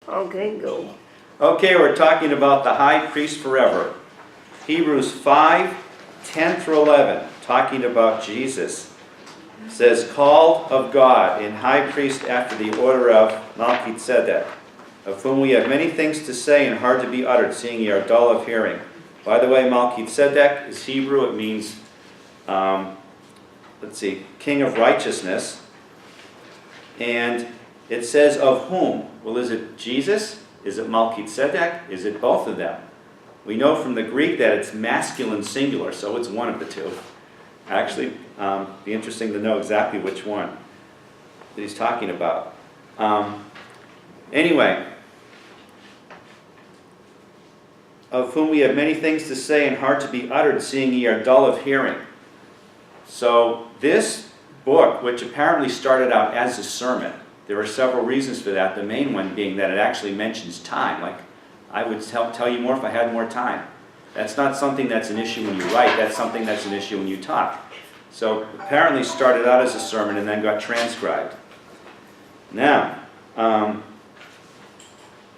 Okay, go. Okay, we're talking about the high priest forever. Hebrews 5:10 through 11, talking about Jesus. It says, called of God and high priest after the order of Melchizedek, of whom we have many things to say and hard to be uttered, seeing ye are dull of hearing. By the way, Melchizedek is Hebrew. It means, king of righteousness. And it says of whom? Well, is it Jesus? Is it Melchizedek? Is it both of them? We know from the Greek that it's masculine singular, so it's one of the two. Actually, be interesting to know exactly which one that he's talking about. Anyway, of whom we have many things to say and hard to be uttered, seeing ye are dull of hearing. So this book, which apparently started out as a sermon, there are several reasons for that, the main one being that it actually mentions time. Like, I would tell you more if I had more time. That's not something that's an issue when you write, that's something that's an issue when you talk. So apparently started out as a sermon and then got transcribed. Now,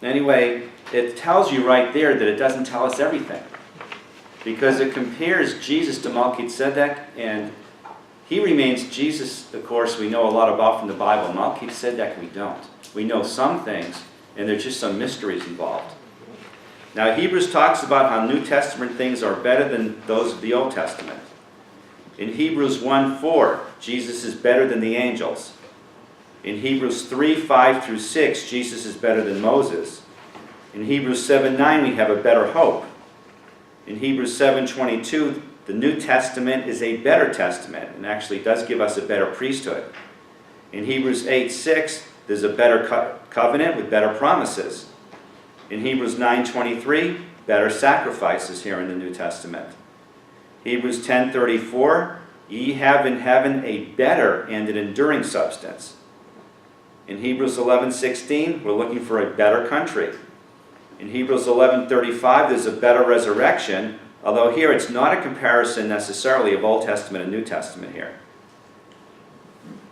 anyway, it tells you right there that it doesn't tell us everything. Because it compares Jesus to Melchizedek, and he remains Jesus, of course, we know a lot about from the Bible. Melchizedek, we don't. We know some things, and there's just some mysteries involved. Now, Hebrews talks about how New Testament things are better than those of the Old Testament. In Hebrews 1:4, Jesus is better than the angels. In Hebrews 3:5 through 6, Jesus is better than Moses. In Hebrews 7:9, we have a better hope. In Hebrews 7:22, the New Testament is a better testament, and actually does give us a better priesthood. In Hebrews 8:6, there's a better covenant with better promises. In Hebrews 9:23, better sacrifices here in the New Testament. Hebrews 10:34, ye have in heaven a better and an enduring substance. In Hebrews 11:16, we're looking for a better country. In Hebrews 11:35, there's a better resurrection, although here it's not a comparison necessarily of Old Testament and New Testament here.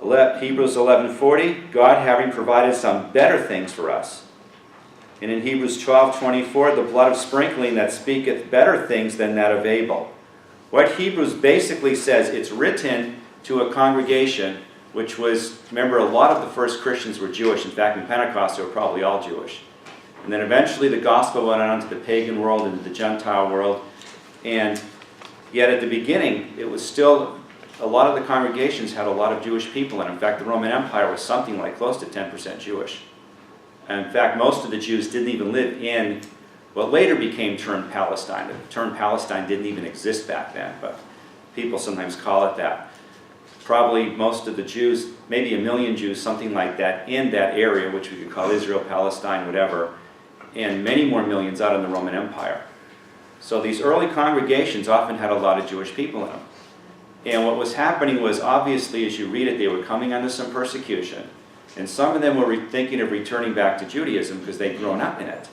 Hebrews 11:40, God having provided some better things for us. And in Hebrews 12:24, the blood of sprinkling that speaketh better things than that of Abel. What Hebrews basically says, it's written to a congregation which was, remember, a lot of the first Christians were Jewish. In fact, in Pentecost, they were probably all Jewish. And then eventually the gospel went on to the pagan world and the Gentile world. And yet at the beginning, it was still, a lot of the congregations had a lot of Jewish people. And in fact, the Roman Empire was something like close to 10% Jewish. And in fact, most of the Jews didn't even live in what later became termed Palestine. The term Palestine didn't even exist back then, but people sometimes call it that. Probably most of the Jews, maybe 1 million Jews, something like that, in that area, which we could call Israel, Palestine, whatever, and many more millions out in the Roman Empire. So these early congregations often had a lot of Jewish people in them. And what was happening was, obviously, as you read it, they were coming under some persecution. And some of them were thinking of returning back to Judaism because they'd grown up in it.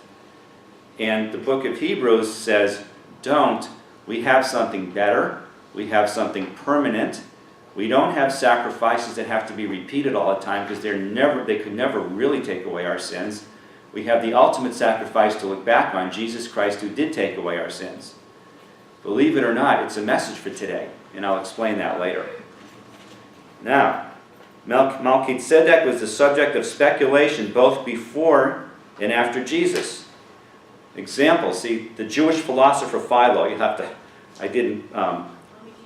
And the book of Hebrews says, don't. We have something better. We have something permanent. We don't have sacrifices that have to be repeated all the time because they could never really take away our sins. We have the ultimate sacrifice to look back on, Jesus Christ, who did take away our sins. Believe it or not, it's a message for today, and I'll explain that later. Now, Melchizedek was the subject of speculation both before and after Jesus. Example, see, the Jewish philosopher Philo, I didn't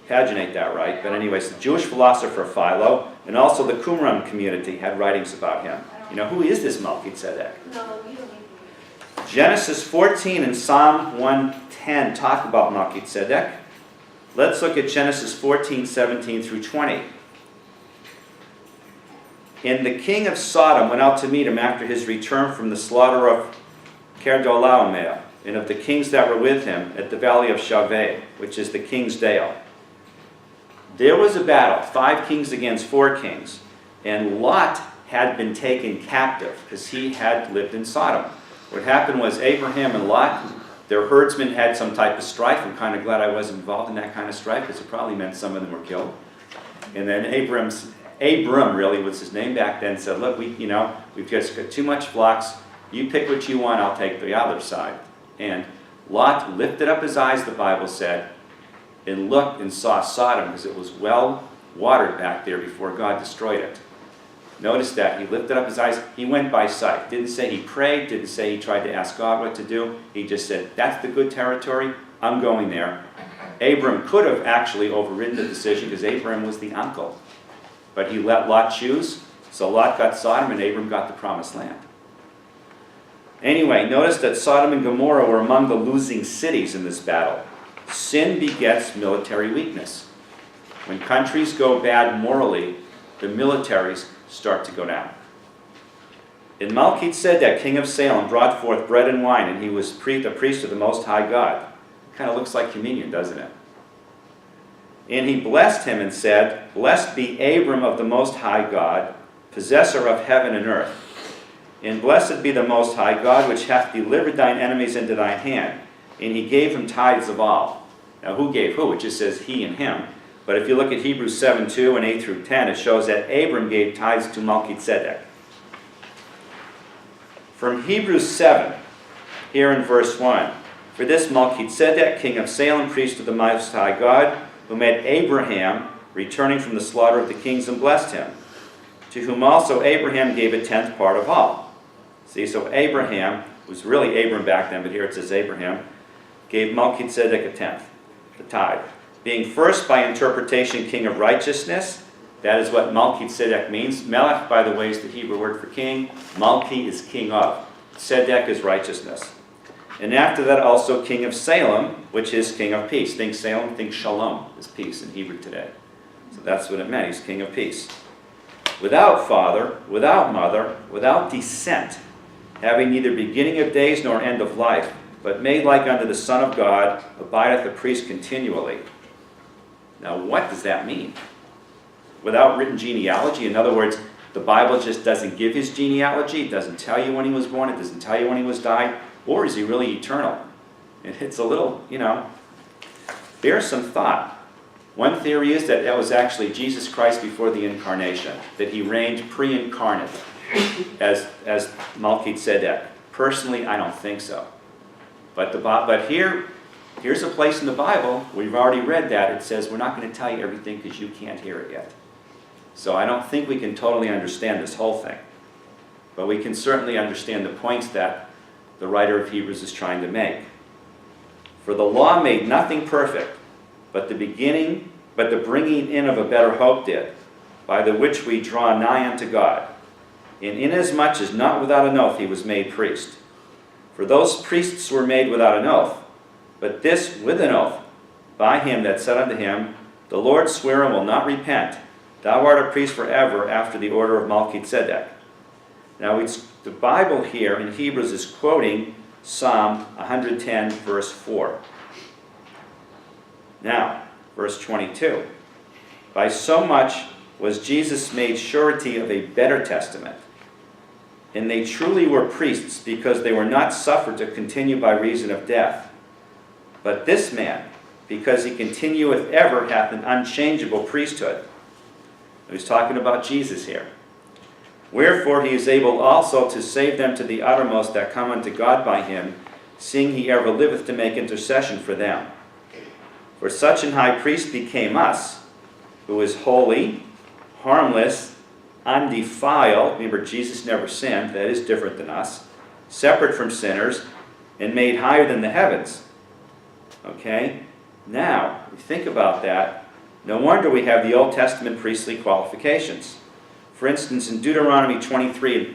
paginate that right, but anyways, the Jewish philosopher Philo, and also the Qumran community had writings about him. You know, who is this Melchizedek? No, you don't need to. Genesis 14 and Psalm 110 talk about Melchizedek. Let's look at Genesis 14, 17 through 20. And the king of Sodom went out to meet him after his return from the slaughter of Kedorlaomer, and of the kings that were with him at the valley of Shaveh, which is the king's dale. There was a battle, 5 kings against 4 kings, and Lot had been taken captive because he had lived in Sodom. What happened was Abraham and Lot, their herdsmen had some type of strife. I'm kind of glad I wasn't involved in that kind of strife because it probably meant some of them were killed. And then Abram really was his name back then, said, look, we've just got too much flocks. You pick what you want, I'll take the other side. And Lot lifted up his eyes, the Bible said, and looked and saw Sodom, because it was well watered back there before God destroyed it. Notice that. He lifted up his eyes. He went by sight. Didn't say he prayed. Didn't say he tried to ask God what to do. He just said, that's the good territory. I'm going there. Abram could have actually overridden the decision because Abram was the uncle. But he let Lot choose. So Lot got Sodom and Abram got the promised land. Anyway, notice that Sodom and Gomorrah were among the losing cities in this battle. Sin begets military weakness. When countries go bad morally, the militaries start to go down. And Melchizedek, king of Salem, brought forth bread and wine, and he was the priest of the Most High God. Kind of looks like communion, doesn't it? And he blessed him and said, Blessed be Abram of the Most High God, possessor of heaven and earth. And blessed be the Most High God, which hath delivered thine enemies into thine hand. And he gave him tithes of all. Now who gave who? It just says he and him. But if you look at Hebrews 7:2 and 8 through 10, it shows that Abram gave tithes to Melchizedek. From Hebrews 7, here in verse 1, For this Melchizedek, king of Salem, priest of the Most High God, who met Abraham, returning from the slaughter of the kings, and blessed him, to whom also Abraham gave a tenth part of all. See, so Abraham, was really Abram back then, but here it says Abraham, gave Melchizedek a tenth, the tithe. Being first by interpretation king of righteousness, that is what Melchizedek means. Melech, by the way, is the Hebrew word for king. Malchi is king of. Tzedek is righteousness. And after that also king of Salem, which is king of peace. Think Salem, think shalom is peace in Hebrew today. So that's what it meant. He's king of peace. Without father, without mother, without descent, having neither beginning of days nor end of life, but made like unto the Son of God, abideth a priest continually. Now what does that mean? Without written genealogy? In other words, the Bible just doesn't give his genealogy. It doesn't tell you when he was born. It doesn't tell you when he was died. Or is he really eternal? It's a little, bear some thought. One theory is that was actually Jesus Christ before the incarnation, that he reigned pre-incarnate as Melchizedek. Personally, I don't think so. But here's a place in the Bible, we've already read that, it says we're not going to tell you everything because you can't hear it yet. So I don't think we can totally understand this whole thing. But we can certainly understand the points that the writer of Hebrews is trying to make. For the law made nothing perfect, but the bringing in of a better hope did, by the which we draw nigh unto God. And inasmuch as not without an oath he was made priest. For those priests were made without an oath, but this with an oath, by him that said unto him, The Lord sware and will not repent, Thou art a priest forever after the order of Melchizedek. Now the Bible here in Hebrews is quoting Psalm 110 verse 4. Now, verse 22. By so much was Jesus made surety of a better testament. And they truly were priests, because they were not suffered to continue by reason of death. But this man, because he continueth ever, hath an unchangeable priesthood. He's talking about Jesus here. Wherefore he is able also to save them to the uttermost that come unto God by him, seeing he ever liveth to make intercession for them. For such an high priest became us, who is holy, harmless, undefiled. Remember, Jesus never sinned. That is different than us. Separate from sinners, and made higher than the heavens. Okay? Now, if you think about that, no wonder we have the Old Testament priestly qualifications. For instance, in Deuteronomy 23,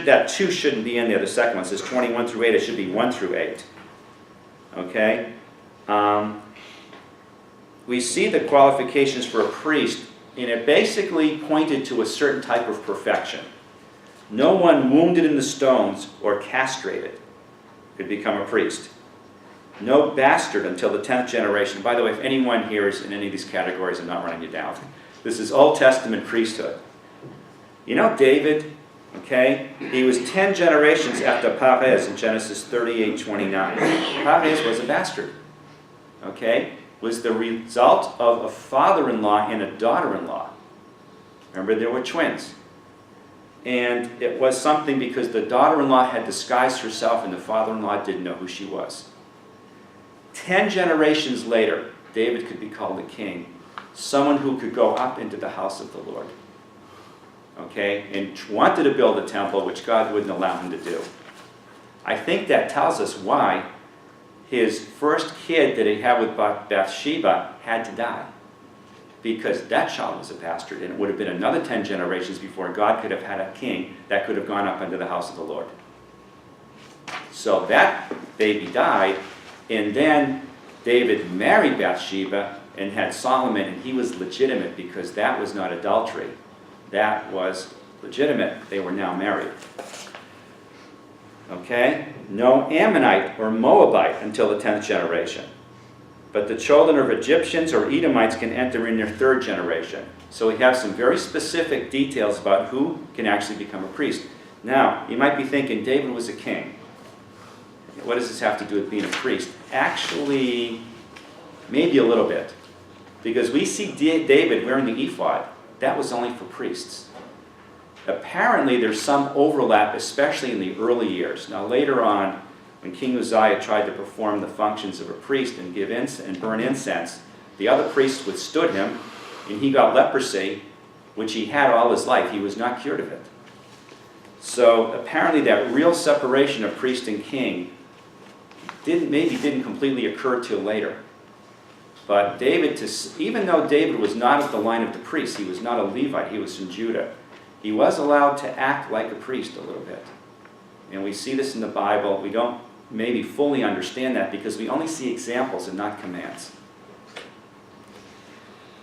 that 2 shouldn't be in there. The second one says 21 through 8. It should be 1 through 8. Okay? We see the qualifications for a priest, and it basically pointed to a certain type of perfection. No one wounded in the stones or castrated could become a priest. No bastard until the 10th generation. By the way, if anyone here is in any of these categories, I'm not running you down. This is Old Testament priesthood. You know David, okay? He was 10 generations after Perez in Genesis 38:29. Perez was a bastard, okay? Was the result of a father-in-law and a daughter-in-law. Remember, there were twins. And it was something because the daughter-in-law had disguised herself and the father-in-law didn't know who she was. 10 generations later, David could be called a king, someone who could go up into the house of the Lord. Okay, and wanted to build a temple, which God wouldn't allow him to do. I think that tells us why his first kid that he had with Bathsheba had to die. Because that child was a bastard, and it would have been another 10 generations before God could have had a king that could have gone up into the house of the Lord. So that baby died, and then David married Bathsheba and had Solomon, and he was legitimate because that was not adultery. That was legitimate. They were now married. Okay? No Ammonite or Moabite until the 10th generation. But the children of Egyptians or Edomites can enter in their 3rd generation. So we have some very specific details about who can actually become a priest. Now, you might be thinking, David was a king. What does this have to do with being a priest? Actually, maybe a little bit. Because we see David wearing the ephod. That was only for priests. Apparently, there's some overlap, especially in the early years. Now, later on, when King Uzziah tried to perform the functions of a priest and give and burn incense, the other priests withstood him, and he got leprosy, which he had all his life. He was not cured of it. So apparently that real separation of priest and king didn't completely occur till later. But David, even though David was not of the line of the priests, he was not a Levite, he was from Judah, he was allowed to act like a priest a little bit. And we see this in the Bible. We don't maybe fully understand that because we only see examples and not commands.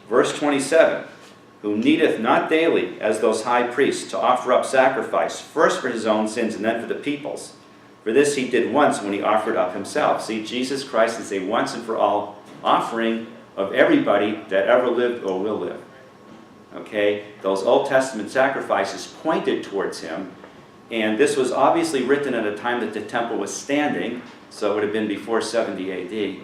Verse 27, who needeth not daily, as those high priests, to offer up sacrifice, first for his own sins and then for the people's. For this he did once when he offered up himself. See, Jesus Christ is a once and for all offering of everybody that ever lived or will live. Okay? Those Old Testament sacrifices pointed towards him. And this was obviously written at a time that the temple was standing, so it would have been before 70 AD.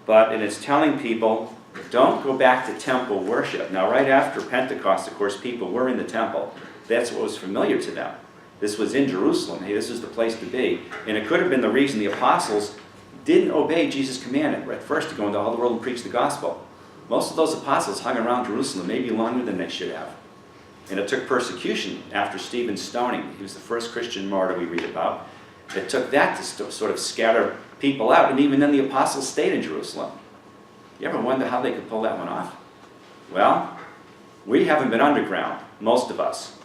And it's telling people, don't go back to temple worship. Now, right after Pentecost, of course, people were in the temple. That's what was familiar to them. This was in Jerusalem. Hey, this was the place to be. And it could have been the reason the apostles didn't obey Jesus' command at first to go into all the world and preach the gospel. Most of those apostles hung around Jerusalem maybe longer than they should have. And it took persecution after Stephen's stoning. He was the first Christian martyr we read about. It took that to sort of scatter people out. And even then the apostles stayed in Jerusalem. You ever wonder how they could pull that one off? Well, we haven't been underground, most of us.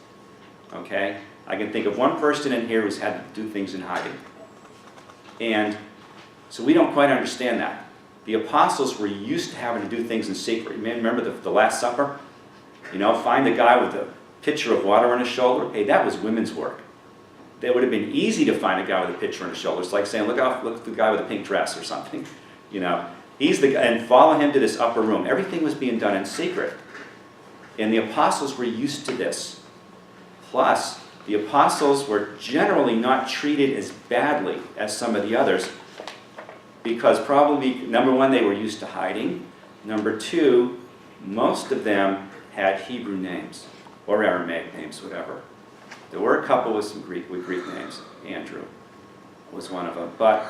Okay? I can think of one person in here who's had to do things in hiding. And so we don't quite understand that. The apostles were used to having to do things in secret. Remember the Last Supper? You know, find the guy with the pitcher of water on his shoulder. Hey, that was women's work. It would have been easy to find a guy with a pitcher on his shoulder. It's like saying, look at the guy with a pink dress or something. You know, he's the guy, and follow him to this upper room. Everything was being done in secret. And the apostles were used to this. Plus, the apostles were generally not treated as badly as some of the others because probably, number one, they were used to hiding. Number two, most of them had Hebrew names or Aramaic names, whatever. There were a couple with some Greek names. Andrew was one of them. But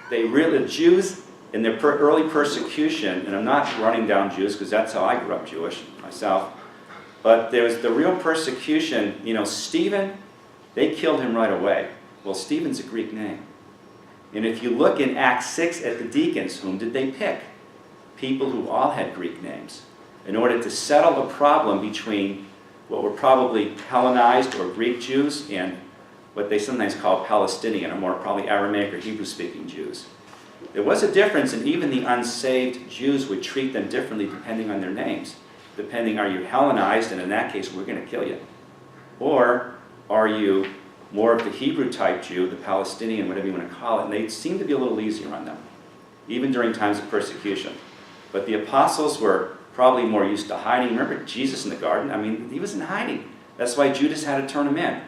the Jews, in their early persecution, and I'm not running down Jews because that's how I grew up Jewish myself, but there was the real persecution. You know, Stephen, they killed him right away. Well, Stephen's a Greek name. And if you look in Acts 6 at the deacons, whom did they pick? People who all had Greek names, in order to settle a problem between what were probably Hellenized or Greek Jews and what they sometimes call Palestinian, or more probably Aramaic or Hebrew-speaking Jews. There was a difference, and even the unsaved Jews would treat them differently depending on their names. Depending, are you Hellenized, and in that case, we're going to kill you. Or are you more of the Hebrew-type Jew, the Palestinian, whatever you want to call it, and they seem to be a little easier on them, even during times of persecution. But the apostles were probably more used to hiding. Remember Jesus in the garden? I mean, he was in hiding. That's why Judas had to turn him in.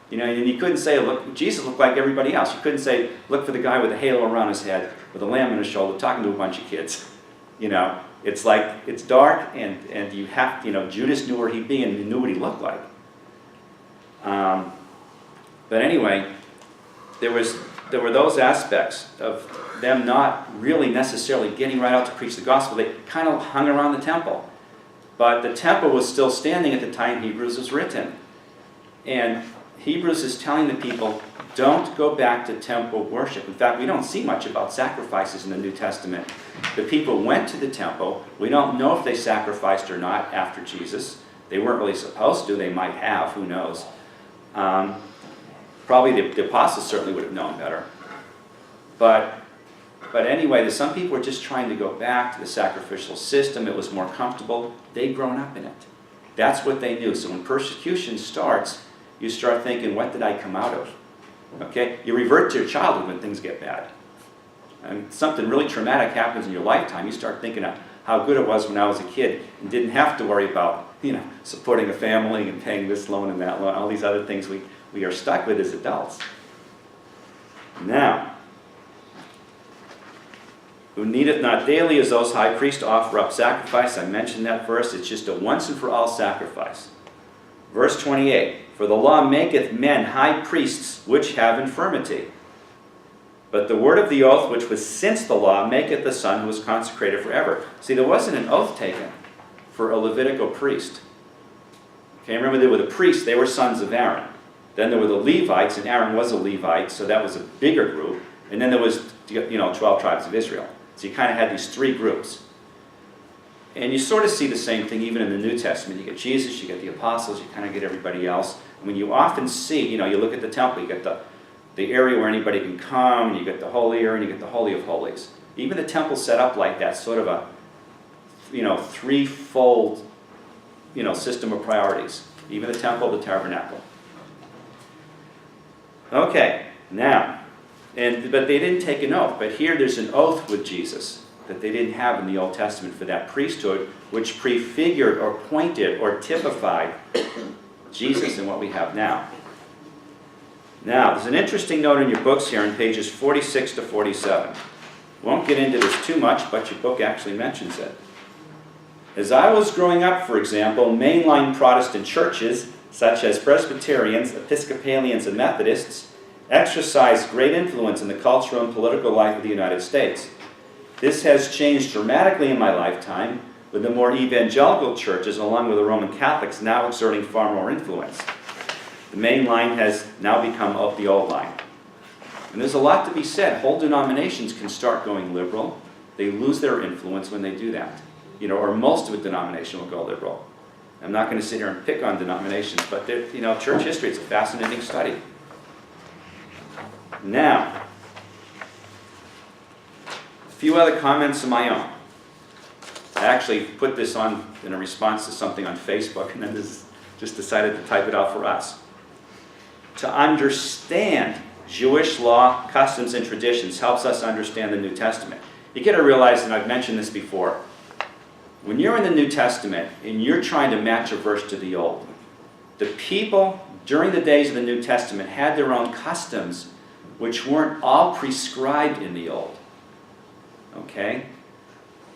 You know, and you couldn't say, look, Jesus looked like everybody else. You couldn't say, look for the guy with a halo around his head, with a lamb on his shoulder, talking to a bunch of kids. You know, it's like, it's dark, and you have, you know, Judas knew where he'd be and he knew what he looked like. But anyway, there were those aspects of them not really necessarily getting right out to preach the gospel. They kind of hung around the temple. But the temple was still standing at the time Hebrews was written. And Hebrews is telling the people, don't go back to temple worship. In fact, we don't see much about sacrifices in the New Testament. The people went to the temple. We don't know if they sacrificed or not after Jesus. They weren't really supposed to. They might have. Who knows? Probably the apostles certainly would have known better. But anyway, some people were just trying to go back to the sacrificial system. It was more comfortable. They'd grown up in it. That's what they knew. So when persecution starts, you start thinking, what did I come out of? Okay? You revert to your childhood when things get bad. And something really traumatic happens in your lifetime. You start thinking of how good it was when I was a kid and didn't have to worry about, supporting a family and paying this loan and that loan, all these other things we are stuck with as adults. Now, who needeth not daily as those high priests to offer up sacrifice. I mentioned that verse. It's just a once and for all sacrifice. Verse 28, for the law maketh men high priests which have infirmity. But the word of the oath which was since the law maketh the Son who is consecrated forever. See, there wasn't an oath taken for a Levitical priest. Okay, remember there were the priests, they were sons of Aaron. Then there were the Levites, and Aaron was a Levite, so that was a bigger group. And then there was 12 tribes of Israel. So you kind of had these three groups. And you sort of see the same thing even in the New Testament. You get Jesus, you get the apostles, you kind of get everybody else. I mean, you often see, you look at the temple, you get the area where anybody can come, and you get the holy area, and you get the Holy of Holies. Even the temple set up like that, sort of a, threefold, system of priorities. Even the temple, the tabernacle. Okay, now, but they didn't take an oath. But here there's an oath with Jesus that they didn't have in the Old Testament for that priesthood, which prefigured or pointed or typified Jesus and what we have now. Now, there's an interesting note in your books here on pages 46 to 47. Won't get into this too much, but your book actually mentions it. As I was growing up, for example, mainline Protestant churches, such as Presbyterians, Episcopalians, and Methodists, exercised great influence in the cultural and political life of the United States. This has changed dramatically in my lifetime, with the more evangelical churches, along with the Roman Catholics, now exerting far more influence. The main line has now become of the old line. And there's a lot to be said. Whole denominations can start going liberal. They lose their influence when they do that. Or most of a denomination will go liberal. I'm not going to sit here and pick on denominations, but church history is a fascinating study. Now, a few other comments of my own. I actually put this on in a response to something on Facebook, and then just decided to type it out for us. To understand Jewish law, customs, and traditions helps us understand the New Testament. You got to realize, and I've mentioned this before, when you're in the New Testament and you're trying to match a verse to the Old, the people during the days of the New Testament had their own customs which weren't all prescribed in the Old. Okay?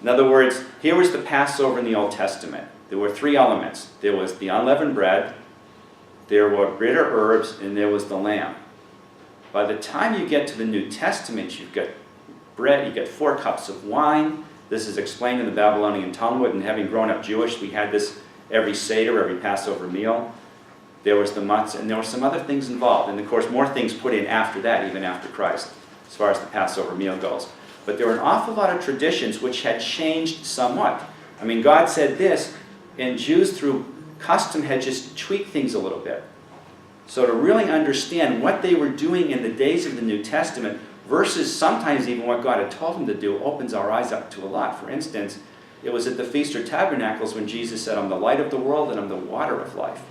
In other words, here was the Passover in the Old Testament. There were three elements. There was the unleavened bread, there were bitter herbs, and there was the lamb. By the time you get to the New Testament, you've got bread, you get 4 cups of wine. This is explained in the Babylonian Talmud, and having grown up Jewish, we had this every Seder, every Passover meal. There was the matzah, and there were some other things involved. And of course, more things put in after that, even after Christ, as far as the Passover meal goes. But there were an awful lot of traditions which had changed somewhat. I mean, God said this, and Jews through custom had just tweaked things a little bit. So to really understand what they were doing in the days of the New Testament versus sometimes even what God had told them to do opens our eyes up to a lot. For instance, it was at the Feast of Tabernacles when Jesus said, I'm the light of the world and I'm the water of life.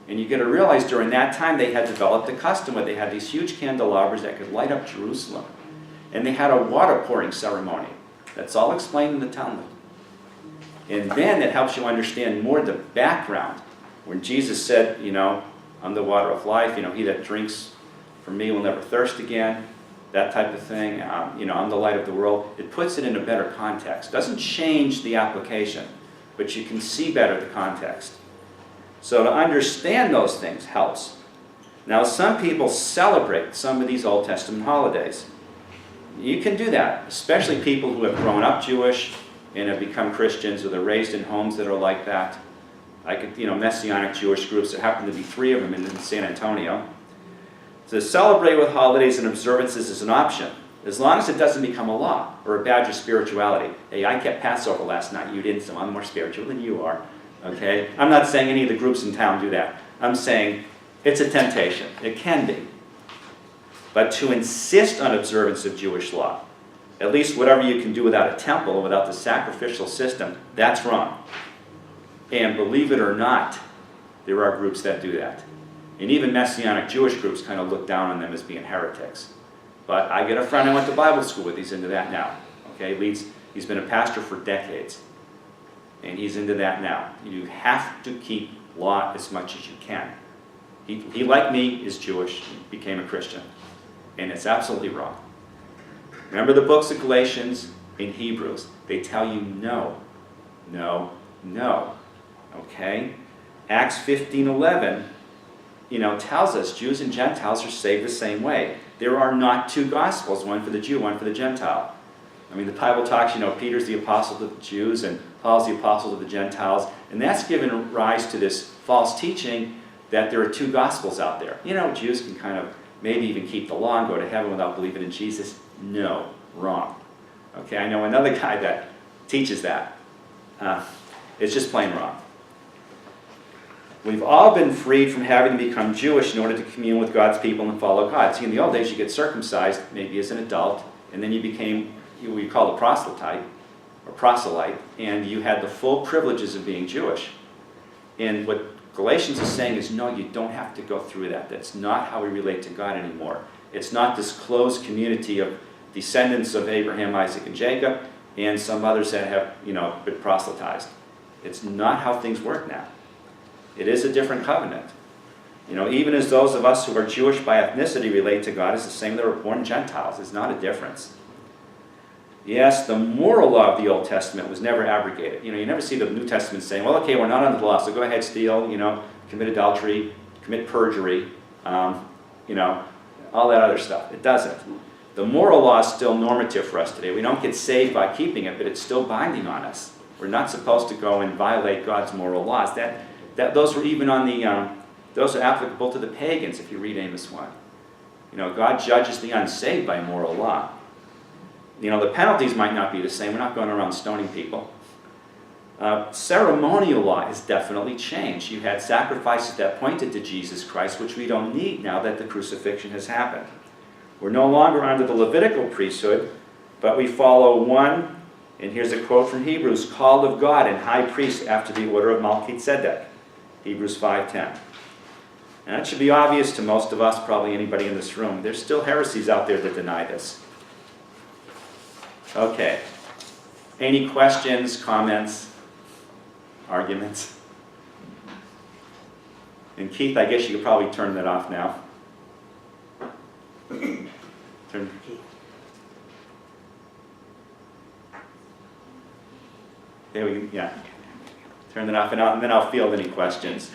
And you got to realize during that time they had developed a custom where they had these huge candelabras that could light up Jerusalem. And they had a water pouring ceremony. That's all explained in the Talmud. And then it helps you understand more the background. When Jesus said, I'm the water of life, he that drinks from me will never thirst again, that type of thing, I'm the light of the world. It puts it in a better context. Doesn't change the application, but you can see better the context. So to understand those things helps. Now, some people celebrate some of these Old Testament holidays. You can do that, especially people who have grown up Jewish and have become Christians, or they're raised in homes that are like that. Messianic Jewish groups. There happen to be 3 of them in San Antonio. To celebrate with holidays and observances is an option, as long as it doesn't become a law or a badge of spirituality. Hey, I kept Passover last night, you didn't, so I'm more spiritual than you are. Okay? I'm not saying any of the groups in town do that. I'm saying it's a temptation. It can be. But to insist on observance of Jewish law, at least whatever you can do without a temple or without the sacrificial system, that's wrong. And believe it or not, there are groups that do that. And even Messianic Jewish groups kind of look down on them as being heretics. But I get a friend I went to Bible school with, he's into that now. Okay, he's been a pastor for decades. And he's into that now. You have to keep law as much as you can. He like me, is Jewish, became a Christian. And it's absolutely wrong. Remember the books of Galatians and Hebrews. They tell you no, no, no. Okay? Acts 15:11, tells us Jews and Gentiles are saved the same way. There are not 2 gospels, one for the Jew, one for the Gentile. I mean, the Bible talks, Peter's the apostle to the Jews and Paul's the apostle to the Gentiles. And that's given rise to this false teaching that there are 2 gospels out there. Jews can kind of maybe even keep the law and go to heaven without believing in Jesus. No, wrong. Okay, I know another guy that teaches that. It's just plain wrong. We've all been freed from having to become Jewish in order to commune with God's people and follow God. See, in the old days, you get circumcised, maybe as an adult, and then you became what we call a proselyte, and you had the full privileges of being Jewish. And what Galatians is saying is, no, you don't have to go through that. That's not how we relate to God anymore. It's not this closed community of descendants of Abraham, Isaac, and Jacob, and some others that have, been proselytized. It's not how things work now. It is a different covenant. Even as those of us who are Jewish by ethnicity relate to God, it's the same that were born Gentiles. There's not a difference. Yes, the moral law of the Old Testament was never abrogated. You never see the New Testament saying, well, okay, we're not under the law, so go ahead, steal, commit adultery, commit perjury, all that other stuff. It doesn't. The moral law is still normative for us today. We don't get saved by keeping it, but it's still binding on us. We're not supposed to go and violate God's moral laws. Those were even on those are applicable to the pagans if you read Amos 1. God judges the unsaved by moral law. The penalties might not be the same. We're not going around stoning people. Ceremonial law has definitely changed. You had sacrifices that pointed to Jesus Christ, which we don't need now that the crucifixion has happened. We're no longer under the Levitical priesthood, but we follow one, and here's a quote from Hebrews, called of God and high priest after the order of Melchizedek. Hebrews 5:10. And that should be obvious to most of us, probably anybody in this room. There's still heresies out there that deny this. Okay. Any questions, comments, arguments? And Keith, I guess you could probably turn that off now. There we go. Yeah. Turn that off, and then I'll field any questions.